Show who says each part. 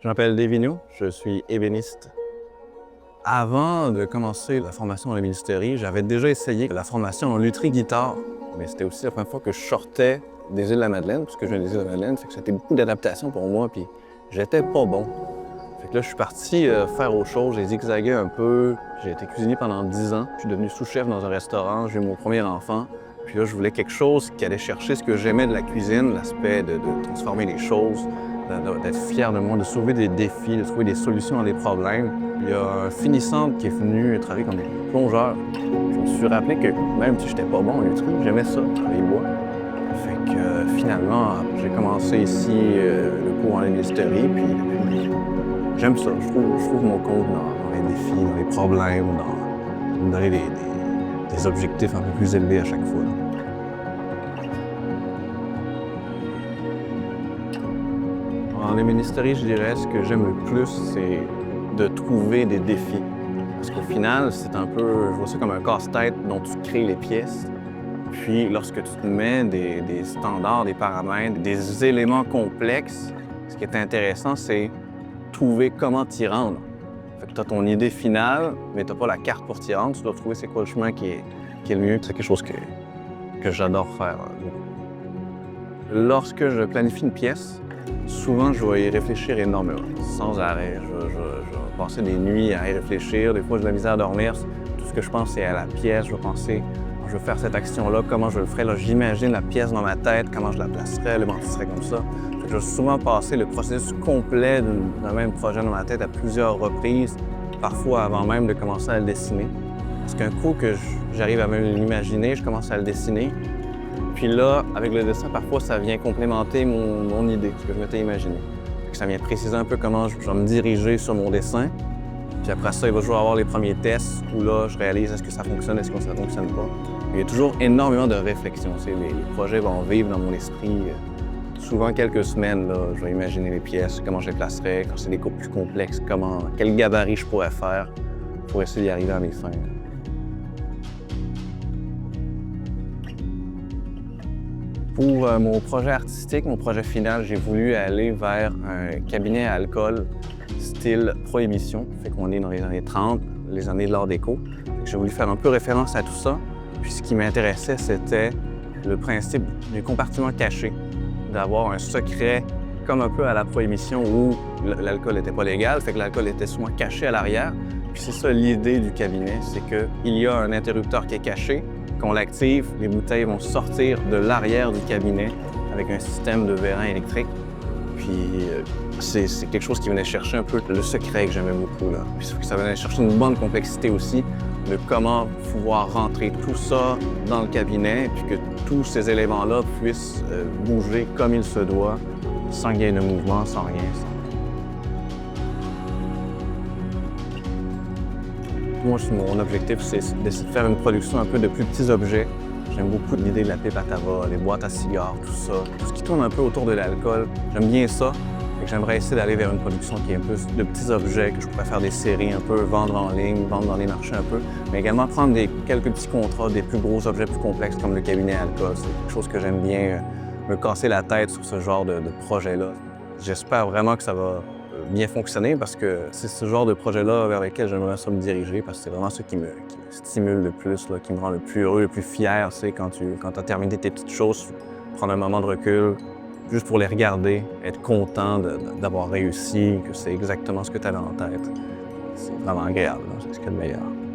Speaker 1: Je m'appelle Devinho, je suis ébéniste. Avant de commencer la formation en ébénisterie, j'avais déjà essayé la formation en lutherie-guitare, mais c'était aussi la première fois que je sortais des Îles-de-la-Madeleine, parce que je viens des Îles-de-la-Madeleine, fait que c'était beaucoup d'adaptation pour moi, puis j'étais pas bon. Fait que là, je suis parti faire autre chose, j'ai zigzagué un peu, j'ai été cuisinier pendant 10 ans, je suis devenu sous-chef dans un restaurant, j'ai eu mon premier enfant, puis là, je voulais quelque chose qui allait chercher ce que j'aimais de la cuisine, l'aspect de transformer les choses, d'être fier de moi, de soulever des défis, de trouver des solutions à des problèmes. Il y a un finissant qui est venu travailler comme plongeur. Je me suis rappelé que même si j'étais pas bon en lutherie, j'aimais ça, travailler le bois. Fait que finalement, j'ai commencé ici le cours en ébénisterie, puis depuis, j'aime ça. Je trouve mon compte dans les défis, dans les problèmes, dans me donner des objectifs un peu plus élevés à chaque fois. En ébénisterie, je dirais, ce que j'aime le plus, c'est de trouver des défis. Parce qu'au final, c'est un peu, je vois ça comme un casse-tête dont tu crées les pièces. Puis, lorsque tu te mets des standards, des paramètres, des éléments complexes, ce qui est intéressant, c'est trouver comment t'y rendre. Fait que tu as ton idée finale, mais tu n'as pas la carte pour t'y rendre. Tu dois trouver c'est quoi le chemin qui est le mieux. C'est quelque chose que j'adore faire. Lorsque je planifie une pièce, souvent, je vais y réfléchir énormément, sans arrêt. Je vais passer des nuits à y réfléchir. Des fois, j'ai de la misère à dormir. Tout ce que je pense, c'est à la pièce. Je vais penser, je vais faire cette action-là, comment je le ferais. Là, j'imagine la pièce dans ma tête, comment je la placerais, le serait comme ça. Je vais souvent passer le processus complet d'un même projet dans ma tête à plusieurs reprises, parfois avant même de commencer à le dessiner. Parce qu'un coup que j'arrive à me l'imaginer, je commence à le dessiner. Puis là, avec le dessin, parfois, ça vient complémenter mon idée, ce que je m'étais imaginé. Ça vient préciser un peu comment je vais me diriger sur mon dessin. Puis après ça, il va toujours avoir les premiers tests où là, je réalise est-ce que ça fonctionne, est-ce que ça ne fonctionne pas. Il y a toujours énormément de réflexion. Les projets vont vivre dans mon esprit. Souvent, quelques semaines, là, je vais imaginer les pièces, comment je les placerais, quand c'est des coupes plus complexes, quel gabarit je pourrais faire pour essayer d'y arriver à mes fins. Pour mon projet artistique, mon projet final, j'ai voulu aller vers un cabinet à alcool style prohibition. Fait qu'on est dans les années 30, les années de l'art déco. J'ai voulu faire un peu référence à tout ça. Puis ce qui m'intéressait, c'était le principe du compartiment caché, d'avoir un secret comme un peu à la prohibition où l'alcool n'était pas légal, fait que l'alcool était souvent caché à l'arrière. Puis c'est ça l'idée du cabinet, c'est qu'il y a un interrupteur qui est caché. Quand on l'active, les bouteilles vont sortir de l'arrière du cabinet avec un système de vérin électrique. Puis c'est quelque chose qui venait chercher un peu le secret que j'aimais beaucoup, là. Puis ça venait chercher une bonne complexité aussi de comment pouvoir rentrer tout ça dans le cabinet puis que tous ces éléments-là puissent bouger comme il se doit, sans qu'il y ait de mouvement, sans rien. Moi, mon objectif, c'est d'essayer de faire une production un peu de plus petits objets. J'aime beaucoup l'idée de la pipe à tabac, les boîtes à cigares, tout ça. Tout ce qui tourne un peu autour de l'alcool, j'aime bien ça. J'aimerais essayer d'aller vers une production qui est un peu de petits objets, que je pourrais faire des séries un peu, vendre en ligne, vendre dans les marchés un peu, mais également prendre quelques petits contrats, des plus gros objets plus complexes comme le cabinet à alcool. C'est quelque chose que j'aime bien, me casser la tête sur ce genre de projet-là. J'espère vraiment que ça va bien fonctionner parce que c'est ce genre de projet-là vers lequel j'aimerais ça me diriger parce que c'est vraiment ça qui me stimule le plus, là, qui me rend le plus heureux, le plus fier. Tu sais, quand tu as terminé tes petites choses, prendre un moment de recul, juste pour les regarder, être content d'avoir réussi, que c'est exactement ce que tu avais en tête. C'est vraiment agréable, c'est ce qu'il y a de meilleur.